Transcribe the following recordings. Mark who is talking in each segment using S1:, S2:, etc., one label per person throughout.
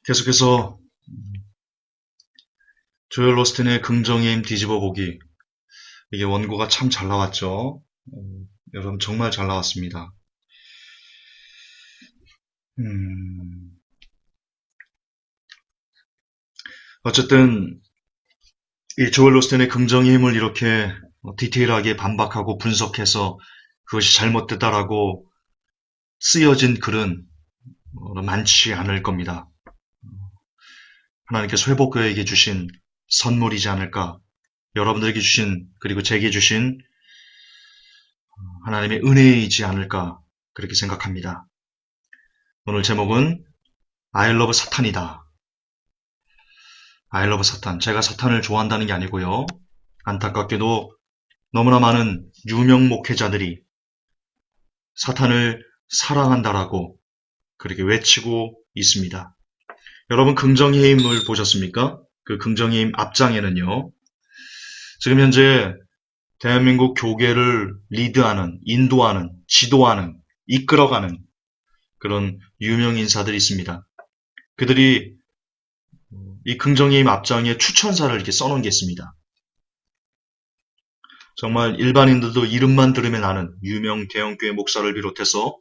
S1: 계속해서 조엘 로스틴의 긍정의 힘 뒤집어 보기. 이게 원고가 참 잘 나왔죠. 여러분 정말 잘 나왔습니다. 어쨌든 이 조엘 로스틴의 긍정의 힘을 이렇게 디테일하게 반박하고 분석해서 그것이 잘못됐다라고 쓰여진 글은 많지 않을 겁니다. 하나님께서 회복교회에게 주신 선물이지 않을까, 여러분들에게 주신, 그리고 제게 주신 하나님의 은혜이지 않을까, 그렇게 생각합니다. 오늘 제목은 I love 사탄이다. I love 사탄. 제가 사탄을 좋아한다는 게 아니고요. 안타깝게도 너무나 많은 유명 목회자들이 사탄을 사랑한다라고 그렇게 외치고 있습니다. 여러분 긍정의 힘을 보셨습니까? 그 긍정의 힘 앞장에는요. 지금 현재 대한민국 교계를 리드하는, 인도하는, 지도하는, 이끌어가는 그런 유명 인사들이 있습니다. 그들이 이 긍정의 힘 앞장에 추천사를 이렇게 써놓은 게 있습니다. 정말 일반인들도 이름만 들으면 아는 유명 대형교회 목사를 비롯해서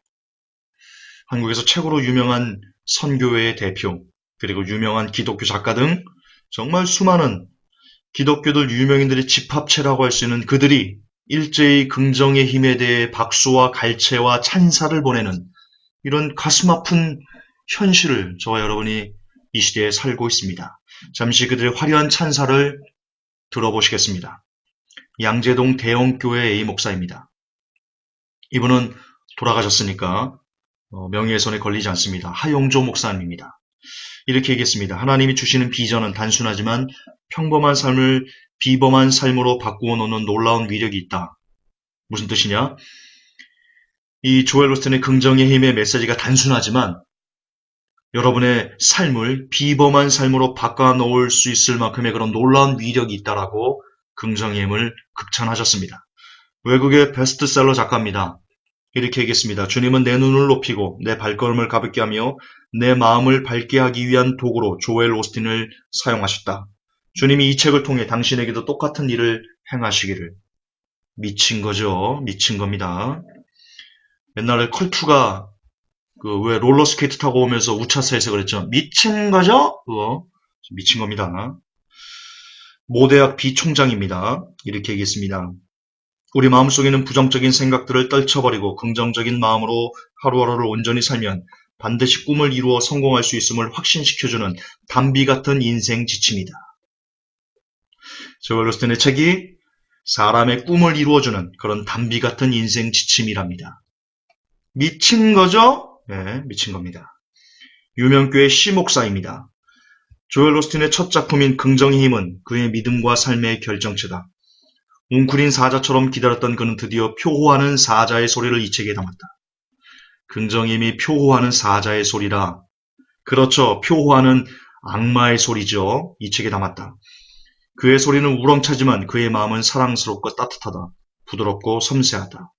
S1: 한국에서 최고로 유명한 선교회의 대표, 그리고 유명한 기독교 작가 등 정말 수많은 기독교들 유명인들의 집합체라고 할 수 있는 그들이 일제히 긍정의 힘에 대해 박수와 갈채와 찬사를 보내는 이런 가슴 아픈 현실을 저와 여러분이 이 시대에 살고 있습니다. 잠시 그들의 화려한 찬사를 들어보시겠습니다. 양재동 대형교회 A 목사입니다. 이분은 돌아가셨으니까 명예훼손에 걸리지 않습니다. 하용조 목사님입니다. 이렇게 얘기했습니다. 하나님이 주시는 비전은 단순하지만 평범한 삶을 비범한 삶으로 바꾸어 놓는 놀라운 위력이 있다. 무슨 뜻이냐? 이 조엘 로스틴의 긍정의 힘의 메시지가 단순하지만 여러분의 삶을 비범한 삶으로 바꿔놓을 수 있을 만큼의 그런 놀라운 위력이 있다라고 긍정의 힘을 극찬하셨습니다. 외국의 베스트셀러 작가입니다. 이렇게 얘기했습니다. 주님은 내 눈을 높이고 내 발걸음을 가볍게 하며 내 마음을 밝게 하기 위한 도구로 조엘 오스틴을 사용하셨다. 주님이 이 책을 통해 당신에게도 똑같은 일을 행하시기를. 미친 거죠. 미친 겁니다. 옛날에 컬투가 왜 롤러스케이트 타고 오면서 우차사에서 그랬죠. 미친 거죠? 그거 미친 겁니다. 모대학 비총장입니다. 이렇게 얘기했습니다. 우리 마음속에는 부정적인 생각들을 떨쳐버리고 긍정적인 마음으로 하루하루를 온전히 살면 반드시 꿈을 이루어 성공할 수 있음을 확신시켜주는 담비 같은 인생 지침이다. 조엘 로스틴의 책이 사람의 꿈을 이루어주는 그런 담비 같은 인생 지침이랍니다. 미친 거죠? 네, 미친 겁니다. 유명교회 C 목사입니다. 조엘 로스틴의 첫 작품인 긍정의 힘은 그의 믿음과 삶의 결정체다. 웅크린 사자처럼 기다렸던 그는 드디어 표호하는 사자의 소리를 이 책에 담았다. 긍정의 힘이 표호하는 사자의 소리라. 그렇죠. 표호하는 악마의 소리죠. 이 책에 담았다. 그의 소리는 우렁차지만 그의 마음은 사랑스럽고 따뜻하다. 부드럽고 섬세하다.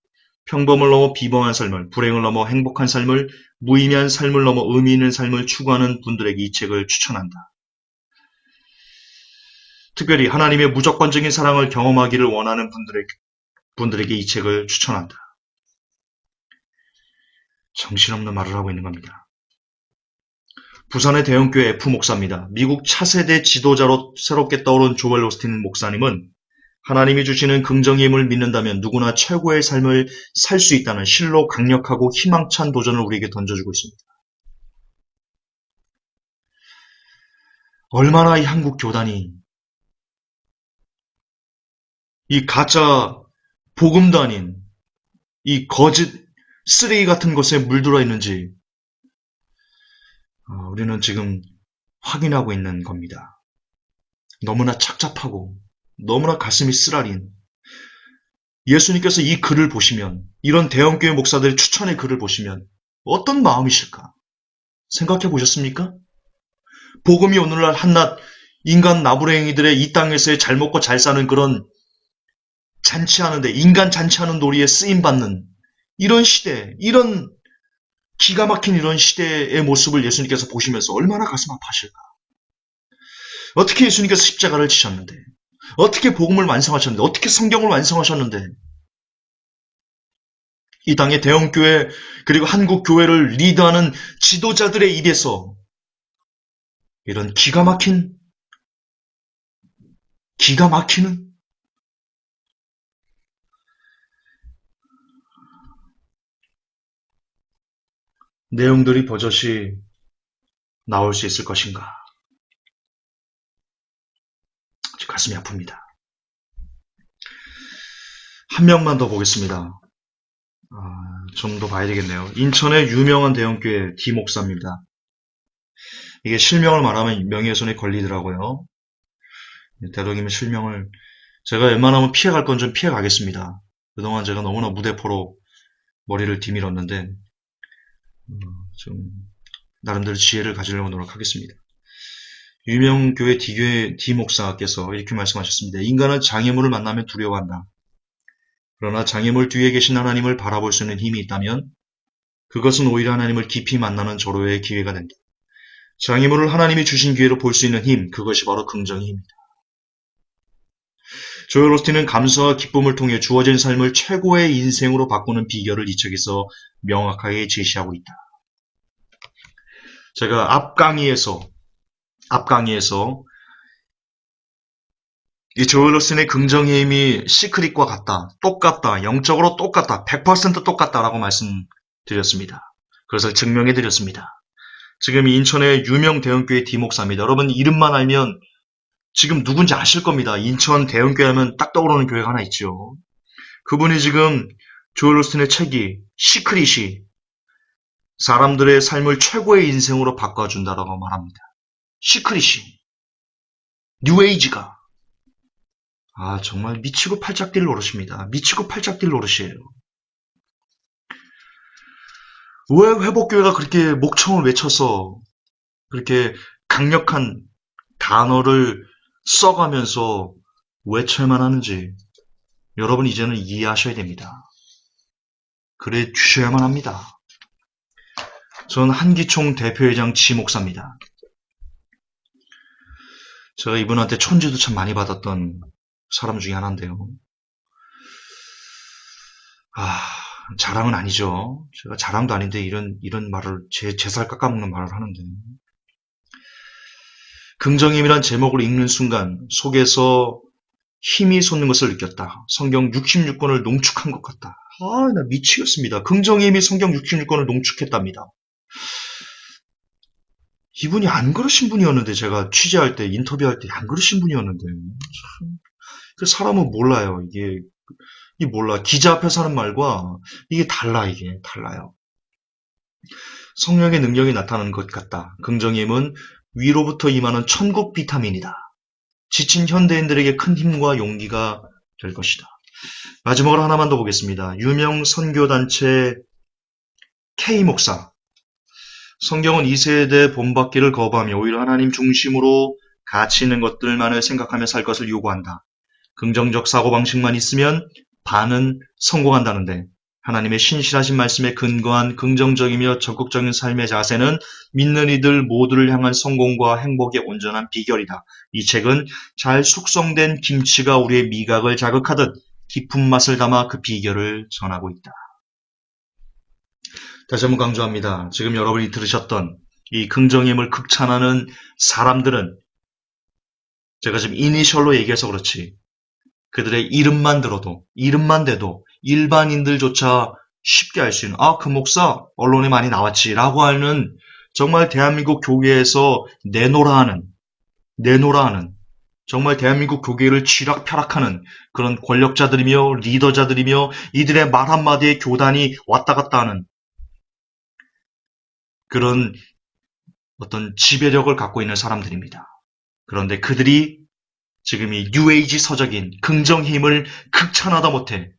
S1: 평범을 넘어 비범한 삶을, 불행을 넘어 행복한 삶을, 무의미한 삶을 넘어 의미 있는 삶을 추구하는 분들에게 이 책을 추천한다. 특별히 하나님의 무조건적인 사랑을 경험하기를 원하는 분들에게 이 책을 추천한다. 정신없는 말을 하고 있는 겁니다. 부산의 대형교회 F 목사입니다. 미국 차세대 지도자로 새롭게 떠오른 조엘 오스틴 목사님은 하나님이 주시는 긍정의 힘을 믿는다면 누구나 최고의 삶을 살 수 있다는 실로 강력하고 희망찬 도전을 우리에게 던져주고 있습니다. 얼마나 이 한국 교단이 이 가짜 복음도 아닌 이 거짓 쓰레기 같은 것에 물들어 있는지 우리는 지금 확인하고 있는 겁니다. 너무나 착잡하고 너무나 가슴이 쓰라린 예수님께서 이 글을 보시면, 이런 대형교회 목사들의 추천의 글을 보시면 어떤 마음이실까? 생각해 보셨습니까? 복음이 오늘날 한낱 인간 나부랭이들의 이 땅에서의 잘 먹고 잘 사는 그런 잔치하는데, 인간 잔치하는 놀이에 쓰임받는 이런 시대, 이런 기가 막힌 이런 시대의 모습을 예수님께서 보시면서 얼마나 가슴 아파하실까? 어떻게 예수님께서 십자가를 지셨는데, 어떻게 복음을 완성하셨는데, 어떻게 성경을 완성하셨는데, 이 땅의 대형교회 그리고 한국교회를 리드하는 지도자들의 입에서 이런 기가 막히는 내용들이 버젓이 나올 수 있을 것인가? 가슴이 아픕니다. 한 명만 더 보겠습니다. 좀 더 봐야 되겠네요. 인천의 유명한 대형교회 디목사입니다. 이게 실명을 말하면 명예훼손에 걸리더라고요. 대독이면 실명을 제가 웬만하면 피해갈 건 좀 피해가겠습니다. 그동안 제가 너무나 무대포로 머리를 뒤밀었는데 좀 나름대로 지혜를 가지려고 노력하겠습니다. 유명 교회 디목사께서 이렇게 말씀하셨습니다. 인간은 장애물을 만나면 두려워한다. 그러나 장애물 뒤에 계신 하나님을 바라볼 수 있는 힘이 있다면 그것은 오히려 하나님을 깊이 만나는 절호의 기회가 된다. 장애물을 하나님이 주신 기회로 볼 수 있는 힘, 그것이 바로 긍정의 힘이다. 조엘 오스틴은 감사와 기쁨을 통해 주어진 삶을 최고의 인생으로 바꾸는 비결을 이 책에서 명확하게 제시하고 있다. 제가 앞 강의에서 이 조엘 오스틴의 긍정의 힘이 시크릿과 같다, 똑같다, 영적으로 똑같다, 100% 똑같다라고 말씀드렸습니다. 그것을 증명해드렸습니다. 지금 인천의 유명 대형교회 디목사입니다. 여러분 이름만 알면 지금 누군지 아실 겁니다. 인천 대형교회 하면 딱 떠오르는 교회가 하나 있죠. 그분이 지금 조엘 오스틴의 책이 시크릿이 사람들의 삶을 최고의 인생으로 바꿔준다라고 말합니다. 시크릿이 뉴에이지가 정말 미치고 팔짝 뛸 노릇입니다. 미치고 팔짝 뛸 노릇이에요. 왜 회복교회가 그렇게 목청을 외쳐서 그렇게 강력한 단어를 써가면서 외쳐야만 하는지 여러분 이제는 이해하셔야 됩니다. 그래 주셔야만 합니다. 전 한기총 대표회장 지목사입니다. 제가 이분한테 천지도 참 많이 받았던 사람 중에 하나인데요. 자랑은 아니죠. 제가 자랑도 아닌데 이런 말을 제 살 깎아먹는 말을 하는데 긍정힘이란 제목을 읽는 순간 속에서 힘이 솟는 것을 느꼈다. 성경 66권을 농축한 것 같다. 나 미치겠습니다. 긍정의 힘이 성경 66권을 농축했답니다. 이분이 안 그러신 분이었는데 제가 취재할 때 인터뷰할 때 안 그러신 분이었는데 그 사람은 몰라요. 이게 몰라. 기자 앞에서 하는 말과 이게 달라요. 성령의 능력이 나타나는 것 같다. 긍정의 힘은 위로부터 임하는 천국 비타민이다. 지친 현대인들에게 큰 힘과 용기가 될 것이다. 마지막으로 하나만 더 보겠습니다. 유명 선교단체 K목사. 성경은 2세대 본받기를 거부하며 오히려 하나님 중심으로 가치 있는 것들만을 생각하며 살 것을 요구한다. 긍정적 사고방식만 있으면 반은 성공한다는데 하나님의 신실하신 말씀에 근거한 긍정적이며 적극적인 삶의 자세는 믿는 이들 모두를 향한 성공과 행복의 온전한 비결이다. 이 책은 잘 숙성된 김치가 우리의 미각을 자극하듯 깊은 맛을 담아 그 비결을 전하고 있다. 다시 한번 강조합니다. 지금 여러분이 들으셨던 이 긍정의 힘을 극찬하는 사람들은 제가 지금 이니셜로 얘기해서 그렇지 그들의 이름만 대도 일반인들조차 쉽게 알 수 있는 그 목사 언론에 많이 나왔지 라고 하는 정말 대한민국 교계에서 내노라 하는 정말 대한민국 교계를 쥐락펴락하는 그런 권력자들이며 리더자들이며 이들의 말 한마디에 교단이 왔다 갔다 하는 그런 어떤 지배력을 갖고 있는 사람들입니다. 그런데 그들이 지금 이 뉴에이지 서적인 긍정의 힘을 극찬하다 못해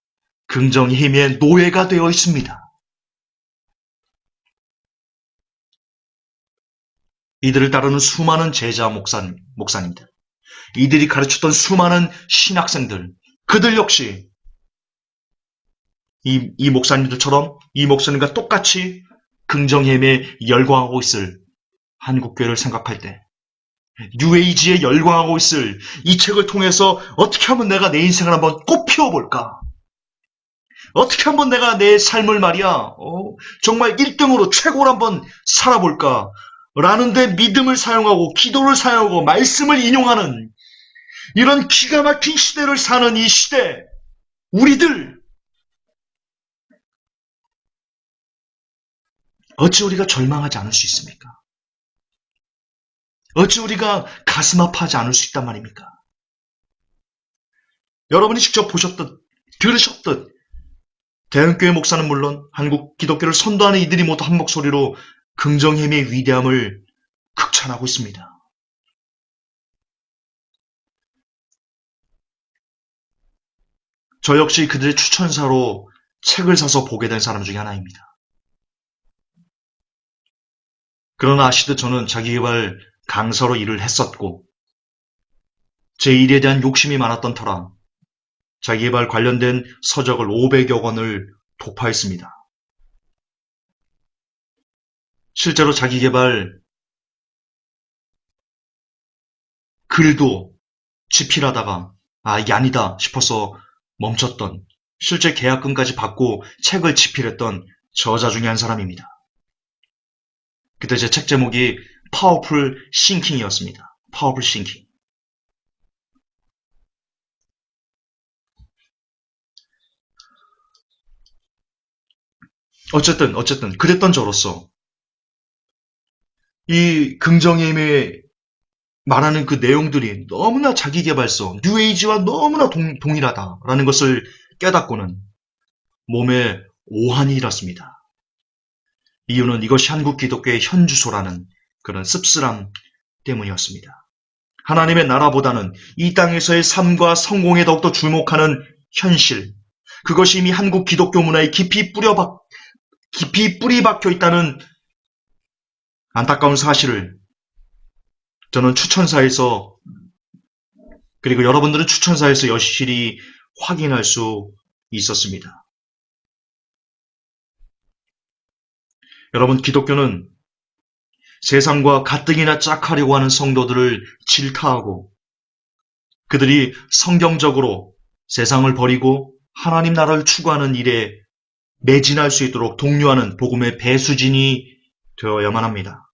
S1: 긍정의 힘의 노예가 되어 있습니다. 이들을 따르는 수많은 제자 목사님들, 이들이 가르쳤던 수많은 신학생들, 그들 역시 이 목사님들처럼 이 목사님과 똑같이 긍정햄에 열광하고 있을 한국교회를 생각할 때, 뉴에이지에 열광하고 있을 이 책을 통해서 어떻게 하면 내가 내 인생을 한번 꽃피워볼까? 어떻게 한번 내가 내 삶을 말이야, 정말 1등으로 최고로 한번 살아볼까? 라는데 믿음을 사용하고 기도를 사용하고 말씀을 인용하는 이런 기가 막힌 시대를 사는 이 시대, 우리들 어찌 우리가 절망하지 않을 수 있습니까? 어찌 우리가 가슴 아파하지 않을 수 있단 말입니까? 여러분이 직접 보셨듯 들으셨듯 대형교회 목사는 물론 한국 기독교를 선도하는 이들이 모두 한 목소리로 긍정햄의 위대함을 극찬하고 있습니다. 저 역시 그들의 추천사로 책을 사서 보게 된 사람 중에 하나입니다. 그러나 아시듯 저는 자기개발 강사로 일을 했었고 제 일에 대한 욕심이 많았던 터라 자기개발 관련된 서적을 500여 권을 도파했습니다. 실제로 자기개발 글도 집필하다가 이게 아니다 싶어서 멈췄던, 실제 계약금까지 받고 책을 집필했던 저자 중에 한 사람입니다. 그때 제 책 제목이 Powerful Thinking이었습니다. Powerful Thinking. 어쨌든 그랬던 저로서 이 긍정의 말하는 그 내용들이 너무나 자기계발서, 뉴에이지와 너무나 동일하다라는 것을 깨닫고는 몸에 오한이 일었습니다. 이유는 이것이 한국 기독교의 현주소라는 그런 씁쓸함 때문이었습니다. 하나님의 나라보다는 이 땅에서의 삶과 성공에 더욱더 주목하는 현실, 그것이 이미 한국 기독교 문화에 깊이 뿌리 박혀 있다는 안타까운 사실을 저는 추천사에서, 그리고 여러분들은 추천사에서 여실히 확인할 수 있었습니다. 여러분, 기독교는 세상과 가뜩이나 짝하려고 하는 성도들을 질타하고 그들이 성경적으로 세상을 버리고 하나님 나라를 추구하는 일에 매진할 수 있도록 독려하는 복음의 배수진이 되어야만 합니다.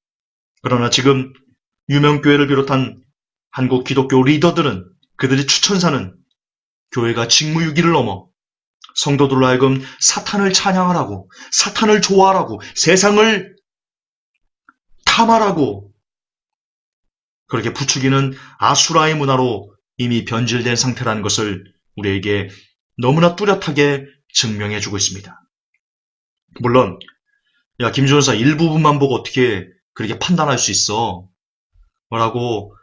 S1: 그러나 지금 유명교회를 비롯한 한국 기독교 리더들은, 그들의 추천사는 교회가 직무유기를 넘어 성도들로 하여금 사탄을 찬양하라고, 사탄을 좋아하라고, 세상을 탐하라고 그렇게 부추기는 아수라의 문화로 이미 변질된 상태라는 것을 우리에게 너무나 뚜렷하게 증명해주고 있습니다. 물론 야, 김준사 일부분만 보고 어떻게 그렇게 판단할 수 있어? 라고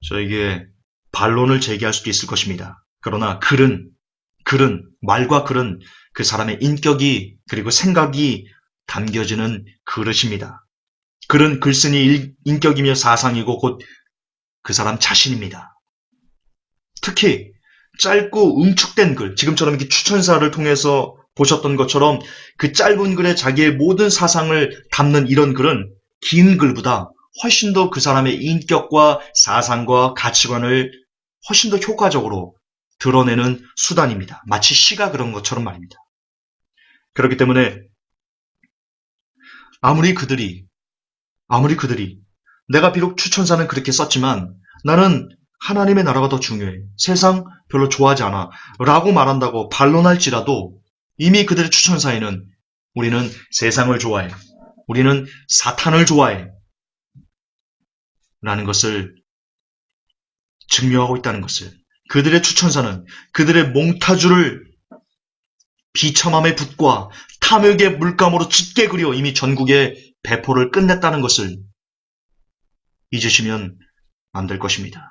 S1: 저에게 반론을 제기할 수도 있을 것입니다. 그러나 말과 글은 그 사람의 인격이 그리고 생각이 담겨지는 그릇입니다. 글은 글쓴이 인격이며 사상이고 곧 그 사람 자신입니다. 특히 짧고 응축된 글, 지금처럼 이렇게 추천사를 통해서 보셨던 것처럼 그 짧은 글에 자기의 모든 사상을 담는 이런 글은 긴 글보다 훨씬 더 그 사람의 인격과 사상과 가치관을 훨씬 더 효과적으로 드러내는 수단입니다. 마치 시가 그런 것처럼 말입니다. 그렇기 때문에 아무리 그들이 내가 비록 추천사는 그렇게 썼지만 나는 하나님의 나라가 더 중요해, 세상 별로 좋아하지 않아 라고 말한다고 반론할지라도 이미 그들의 추천사에는 우리는 세상을 좋아해, 우리는 사탄을 좋아해 라는 것을 증명하고 있다는 것을, 그들의 추천사는 그들의 몽타주를 비참함의 붓과 탐욕의 물감으로 짙게 그려 이미 전국에 배포를 끝냈다는 것을 잊으시면 안 될 것입니다.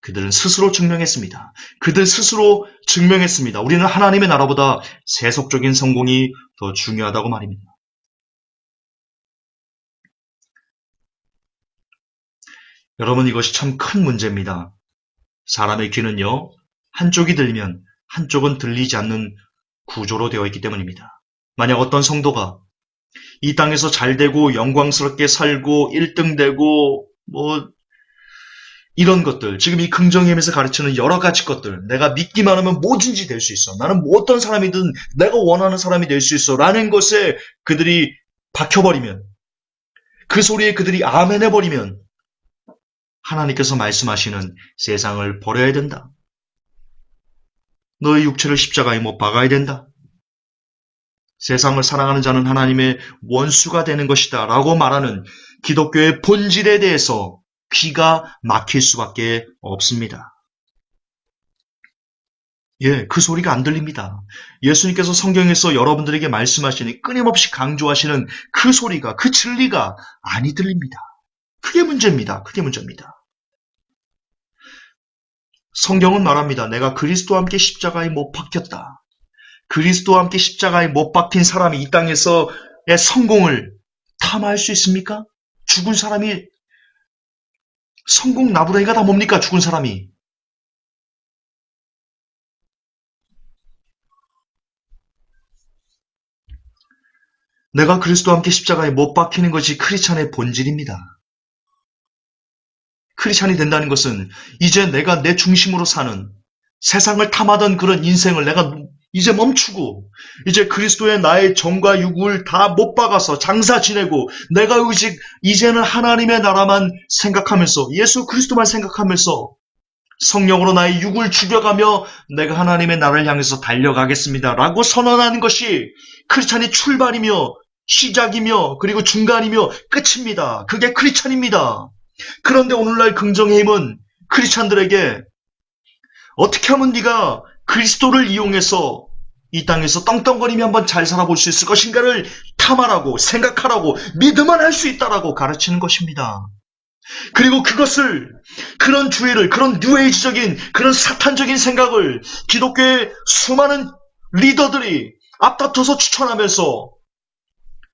S1: 그들은 스스로 증명했습니다. 그들 스스로 증명했습니다. 우리는 하나님의 나라보다 세속적인 성공이 더 중요하다고 말입니다. 여러분, 이것이 참 큰 문제입니다. 사람의 귀는요, 한쪽이 들리면 한쪽은 들리지 않는 구조로 되어 있기 때문입니다. 만약 어떤 성도가 이 땅에서 잘 되고 영광스럽게 살고 1등 되고 이런 것들, 지금 이 긍정의 힘에서 가르치는 여러 가지 것들, 내가 믿기만 하면 뭐든지 될 수 있어. 나는 뭐 어떤 사람이든 내가 원하는 사람이 될 수 있어. 라는 것에 그들이 박혀버리면, 그 소리에 그들이 아멘 해버리면 하나님께서 말씀하시는 세상을 버려야 된다. 너의 육체를 십자가에 못 박아야 된다. 세상을 사랑하는 자는 하나님의 원수가 되는 것이다. 라고 말하는 기독교의 본질에 대해서 귀가 막힐 수밖에 없습니다. 그 소리가 안 들립니다. 예수님께서 성경에서 여러분들에게 말씀하시니 끊임없이 강조하시는 그 소리가, 그 진리가 아니 들립니다. 그게 문제입니다. 그게 문제입니다. 성경은 말합니다. 내가 그리스도와 함께 십자가에 못 박혔다. 그리스도와 함께 십자가에 못 박힌 사람이 이 땅에서의 성공을 탐할 수 있습니까? 죽은 사람이 성공 나부랭이가 다 뭡니까? 죽은 사람이. 내가 그리스도와 함께 십자가에 못 박히는 것이 크리스찬의 본질입니다. 크리스찬이 된다는 것은 이제 내가 내 중심으로 사는 세상을 탐하던 그런 인생을 내가 이제 멈추고 이제 그리스도의 나의 정과 육을 다 못 박아서 장사 지내고 내가 이제는 하나님의 나라만 생각하면서 예수 그리스도만 생각하면서 성령으로 나의 육을 죽여가며 내가 하나님의 나라를 향해서 달려가겠습니다. 라고 선언하는 것이 크리스찬의 출발이며 시작이며 그리고 중간이며 끝입니다. 그게 크리스찬입니다. 그런데 오늘날 긍정의 힘은 크리스찬들에게 어떻게 하면 네가 그리스도를 이용해서 이 땅에서 떵떵거리며 한번 잘 살아볼 수 있을 것인가를 탐하라고 생각하라고 믿으면 할 수 있다라고 가르치는 것입니다. 그리고 그것을 그런 주의를 그런 뉴에이지적인 그런 사탄적인 생각을 기독교의 수많은 리더들이 앞다퉈서 추천하면서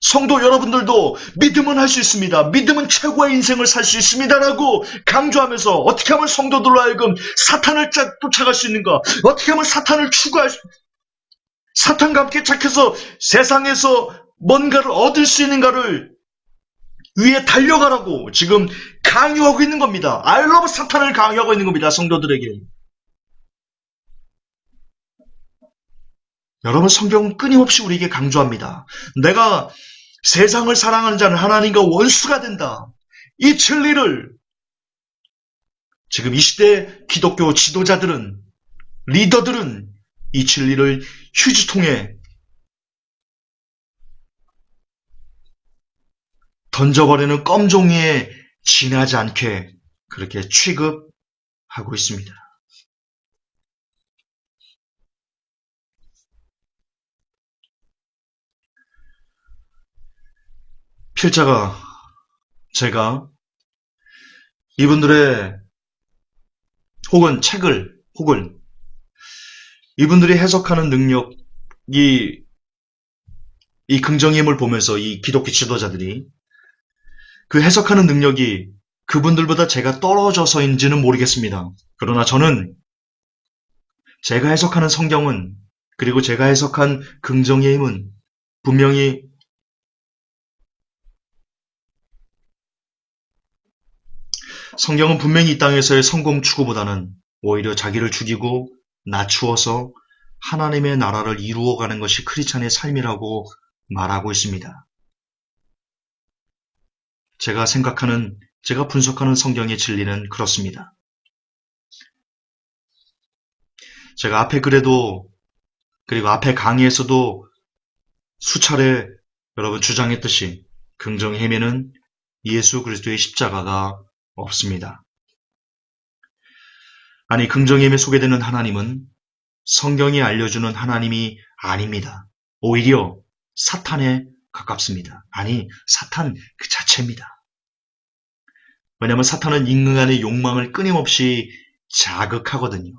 S1: 성도 여러분들도 믿으면 할 수 있습니다. 믿으면 최고의 인생을 살 수 있습니다라고 강조하면서 어떻게 하면 성도들로 하여금 사탄을 쫓아갈 수 있는가? 어떻게 하면 사탄을 추구할 사탄과 함께 착해서 세상에서 뭔가를 얻을 수 있는가를 위에 달려가라고 지금 강요하고 있는 겁니다. I love 사탄을 강요하고 있는 겁니다. 성도들에게. 여러분 성경은 끊임없이 우리에게 강조합니다. 내가 세상을 사랑하는 자는 하나님과 원수가 된다. 이 진리를 지금 이 시대 기독교 지도자들은 리더들은 이 진리를 휴지통에 던져버리는 껌종이에 지나지 않게 그렇게 취급하고 있습니다. 필자가 제가 이분들의 혹은 책을 혹은 이분들이 해석하는 능력이 이 긍정의 힘을 보면서 이 기독교 지도자들이 그 해석하는 능력이 그분들보다 제가 떨어져서인지는 모르겠습니다. 그러나 저는 제가 해석하는 성경은 그리고 제가 해석한 긍정의 힘은 분명히 성경은 분명히 이 땅에서의 성공 추구보다는 오히려 자기를 죽이고 낮추어서 하나님의 나라를 이루어가는 것이 크리스찬의 삶이라고 말하고 있습니다. 제가 분석하는 성경의 진리는 그렇습니다. 제가 앞에 글에도 그리고 앞에 강의에서도 수차례 여러분 주장했듯이 긍정의 힘에는 예수 그리스도의 십자가가 없습니다. 아니 긍정의 힘에 소개되는 하나님은 성경이 알려주는 하나님이 아닙니다. 오히려 사탄에 가깝습니다. 아니 사탄 그 자체입니다. 왜냐하면 사탄은 인간의 욕망을 끊임없이 자극하거든요.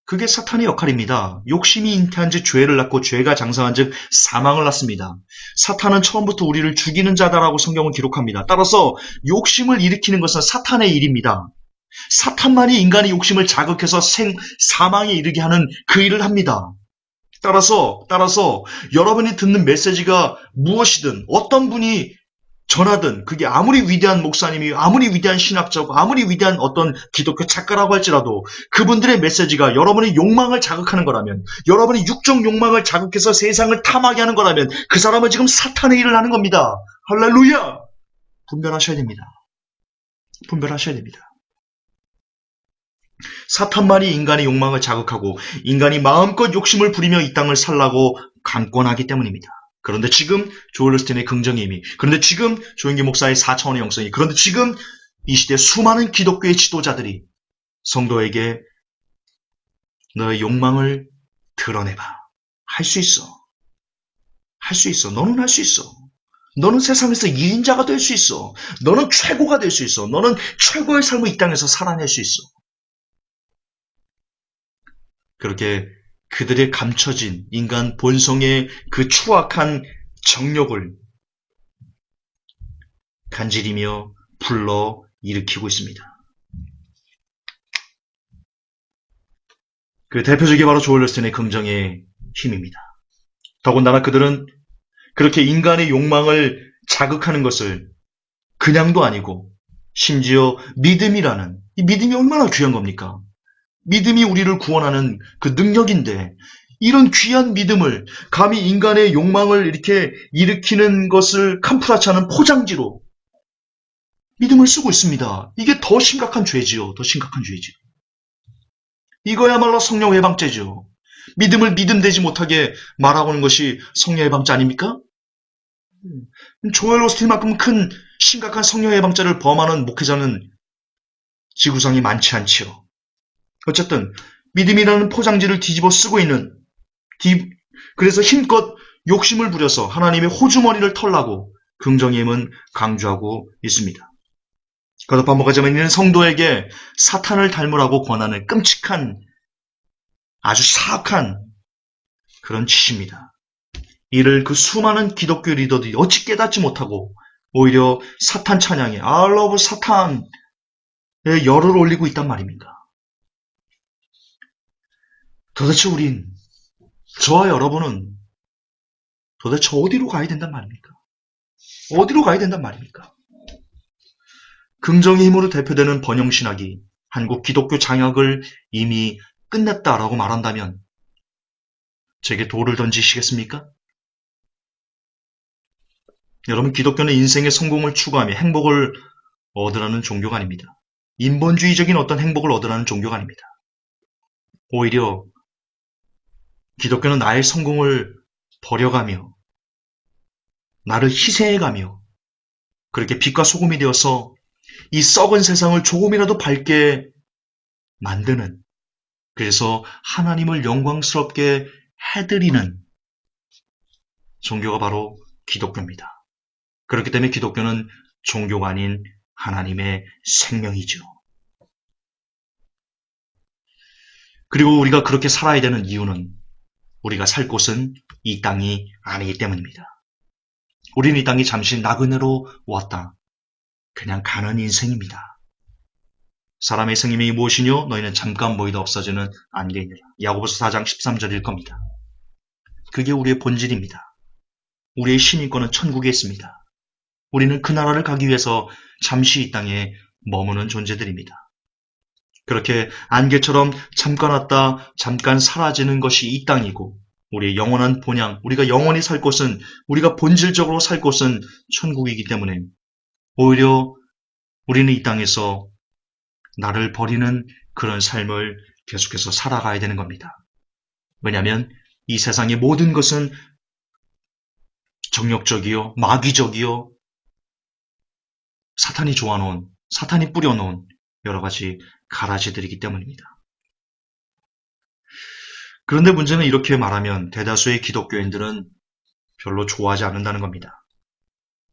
S1: 그게 사탄의 역할입니다. 욕심이 잉태한 즉 죄를 낳고 죄가 장성한 즉 사망을 낳습니다. 사탄은 처음부터 우리를 죽이는 자다라고 성경은 기록합니다. 따라서 욕심을 일으키는 것은 사탄의 일입니다. 사탄만이 인간의 욕심을 자극해서 사망에 이르게 하는 그 일을 합니다. 따라서 여러분이 듣는 메시지가 무엇이든 어떤 분이 전하든 그게 아무리 위대한 목사님이 아무리 위대한 신학자고 아무리 위대한 어떤 기독교 작가라고 할지라도 그분들의 메시지가 여러분의 욕망을 자극하는 거라면 여러분의 육적 욕망을 자극해서 세상을 탐하게 하는 거라면 그 사람은 지금 사탄의 일을 하는 겁니다. 할렐루야! 분별하셔야 됩니다. 분별하셔야 됩니다. 사탄만이 인간의 욕망을 자극하고 인간이 마음껏 욕심을 부리며 이 땅을 살라고 강권하기 때문입니다. 그런데 지금 조엘 오스틴의 긍정의 힘이, 그런데 지금 조영기 목사의 4차원의 영성이, 그런데 지금 이 시대 수많은 기독교의 지도자들이 성도에게 너의 욕망을 드러내봐. 할 수 있어. 할 수 있어. 너는 할 수 있어. 너는 세상에서 2인자가 될 수 있어. 너는 최고가 될 수 있어. 너는 최고의 삶을 이 땅에서 살아낼 수 있어. 그렇게 그들의 감춰진 인간 본성의 그 추악한 정욕을 간지리며 불러 일으키고 있습니다. 그 대표적이 바로 조엘 오스틴의 긍정의 힘입니다. 더군다나 그들은 그렇게 인간의 욕망을 자극하는 것을 그냥도 아니고 심지어 믿음이라는, 이 믿음이 얼마나 귀한 겁니까? 믿음이 우리를 구원하는 그 능력인데 이런 귀한 믿음을 감히 인간의 욕망을 이렇게 일으키는 것을 캄프라치 하는 포장지로 믿음을 쓰고 있습니다. 이게 더 심각한 죄지요. 더 심각한 죄지요. 이거야말로 성령 해방죄죠. 믿음을 믿음되지 못하게 말하고는 것이 성령 해방죄 아닙니까? 조엘 오스틴만큼 큰 심각한 성령 해방죄를 범하는 목회자는 지구상에 많지 않지요. 어쨌든 믿음이라는 포장지를 뒤집어 쓰고 있는, 그래서 힘껏 욕심을 부려서 하나님의 호주머니를 털라고 긍정의 힘은 강조하고 있습니다. 거듭 반복하자면 이는 성도에게 사탄을 닮으라고 권하는 끔찍한, 아주 사악한 그런 짓입니다. 이를 그 수많은 기독교 리더들이 어찌 깨닫지 못하고 오히려 사탄 찬양에 I love 사탄에 열을 올리고 있단 말입니다. 도대체 우린, 저와 여러분은 도대체 어디로 가야 된단 말입니까? 어디로 가야 된단 말입니까? 긍정의 힘으로 대표되는 번영신학이 한국 기독교 장악을 이미 끝냈다라고 말한다면 제게 돌을 던지시겠습니까? 여러분, 기독교는 인생의 성공을 추구하며 행복을 얻으라는 종교가 아닙니다. 인본주의적인 어떤 행복을 얻으라는 종교가 아닙니다. 오히려 기독교는 나의 성공을 버려가며 나를 희생해가며 그렇게 빛과 소금이 되어서 이 썩은 세상을 조금이라도 밝게 만드는, 그래서 하나님을 영광스럽게 해드리는 종교가 바로 기독교입니다. 그렇기 때문에 기독교는 종교가 아닌 하나님의 생명이죠. 그리고 우리가 그렇게 살아야 되는 이유는 우리가 살 곳은 이 땅이 아니기 때문입니다. 우리는 이 땅이 잠시 나그네로 왔다. 그냥 가는 인생입니다. 사람의 생명이 무엇이뇨? 너희는 잠깐 보이다 없어지는 안개이니라. 야고보서 4장 13절일 겁니다. 그게 우리의 본질입니다. 우리의 시민권은 천국에 있습니다. 우리는 그 나라를 가기 위해서 잠시 이 땅에 머무는 존재들입니다. 그렇게 안개처럼 잠깐 왔다 잠깐 사라지는 것이 이 땅이고 우리의 영원한 본향, 우리가 영원히 살 곳은, 우리가 본질적으로 살 곳은 천국이기 때문에 오히려 우리는 이 땅에서 나를 버리는 그런 삶을 계속해서 살아가야 되는 겁니다. 왜냐하면 이 세상의 모든 것은 정욕적이요, 마귀적이요, 사탄이 좋아놓은, 사탄이 뿌려놓은 여러 가지 가라지들이기 때문입니다. 그런데 문제는 이렇게 말하면 대다수의 기독교인들은 별로 좋아하지 않는다는 겁니다.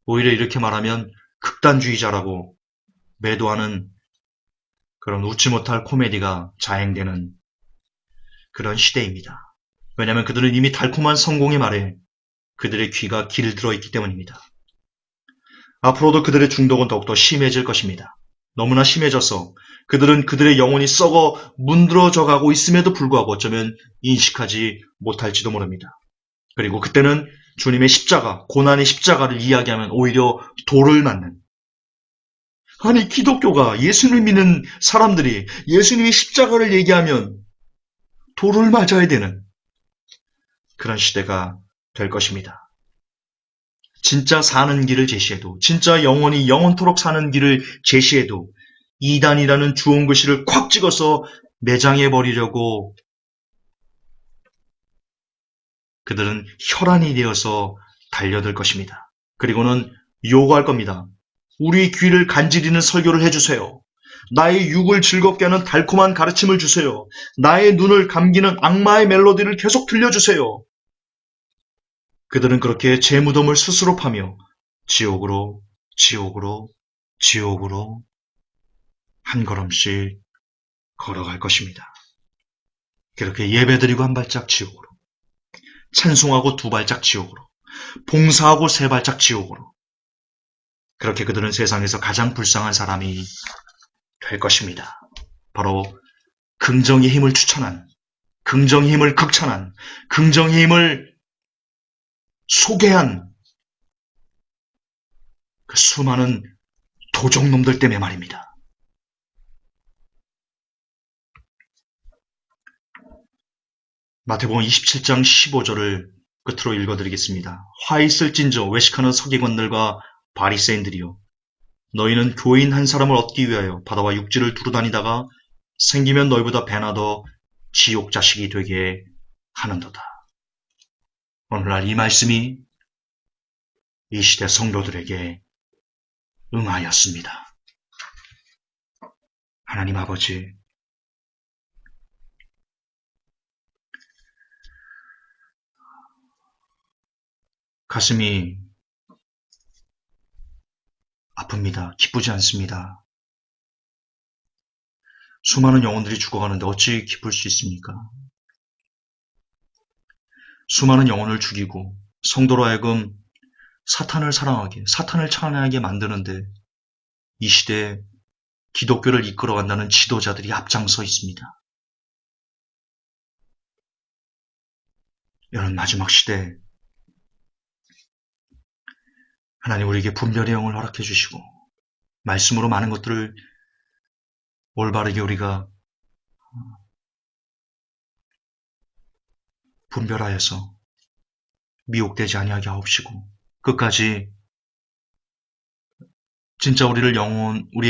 S1: 오히려 이렇게 말하면 극단주의자라고 매도하는 그런 웃지 못할 코미디가 자행되는 그런 시대입니다. 왜냐하면 그들은 이미 달콤한 성공의 말에 그들의 귀가 길들어 있기 때문입니다. 앞으로도 그들의 중독은 더욱더 심해질 것입니다. 너무나 심해져서 그들은 그들의 영혼이 썩어 문드러져 가고 있음에도 불구하고 어쩌면 인식하지 못할지도 모릅니다. 그리고 그때는 주님의 십자가, 고난의 십자가를 이야기하면 오히려 돌을 맞는, 아니 기독교가, 예수님을 믿는 사람들이 예수님의 십자가를 얘기하면 돌을 맞아야 되는 그런 시대가 될 것입니다. 진짜 사는 길을 제시해도, 진짜 영원히 영원토록 사는 길을 제시해도 이단이라는 주홍 글씨를 콱 찍어서 매장해 버리려고 그들은 혈안이 되어서 달려들 것입니다. 그리고는 요구할 겁니다. 우리 귀를 간지리는 설교를 해주세요. 나의 육을 즐겁게 하는 달콤한 가르침을 주세요. 나의 눈을 감기는 악마의 멜로디를 계속 들려주세요. 그들은 그렇게 제 무덤을 스스로 파며 지옥으로 한 걸음씩 걸어갈 것입니다. 그렇게 예배드리고 한 발짝 지옥으로, 찬송하고 두 발짝 지옥으로, 봉사하고 세 발짝 지옥으로, 그렇게 그들은 세상에서 가장 불쌍한 사람이 될 것입니다. 바로 긍정의 힘을 추천한, 긍정의 힘을 극찬한, 긍정의 힘을 소개한 그 수많은 도적놈들 때문에 말입니다. 마태복음 27장 15절을 끝으로 읽어드리겠습니다. 화 있을진저 외식하는 서기관들과 바리새인들이여, 너희는 교인 한 사람을 얻기 위하여 바다와 육지를 두루다니다가 생기면 너희보다 배나 더 지옥 자식이 되게 하는도다. 오늘날 이 말씀이 이 시대 성도들에게 응하였습니다. 하나님 아버지, 가슴이 아픕니다. 기쁘지 않습니다. 수많은 영혼들이 죽어가는데 어찌 기쁠 수 있습니까? 수많은 영혼을 죽이고 성도로 하여금 사탄을 사랑하게, 사탄을 찬양하게 만드는데 이 시대에 기독교를 이끌어간다는 지도자들이 앞장서 있습니다. 이런 마지막 시대에 하나님 우리에게 분별의 영을 허락해 주시고 말씀으로 많은 것들을 올바르게 우리가 분별하여서 미혹되지 아니하게 하옵시고 끝까지 진짜 우리의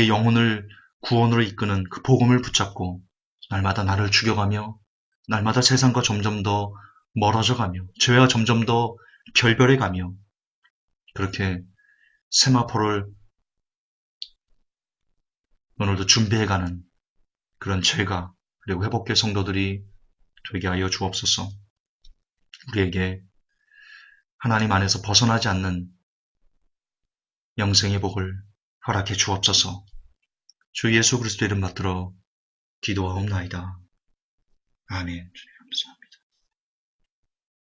S1: 영혼을 구원으로 이끄는 그 복음을 붙잡고 날마다 나를 죽여가며 날마다 세상과 점점 더 멀어져가며 죄와 점점 더 결별해가며 그렇게 세마포를 오늘도 준비해가는 그런 죄가 그리고 회복될 성도들이 되게 하여 주옵소서. 우리에게 하나님 안에서 벗어나지 않는 영생의 복을 허락해 주옵소서. 주 예수 그리스도 이름 받들어 기도하옵나이다. 아멘. 주님 감사합니다.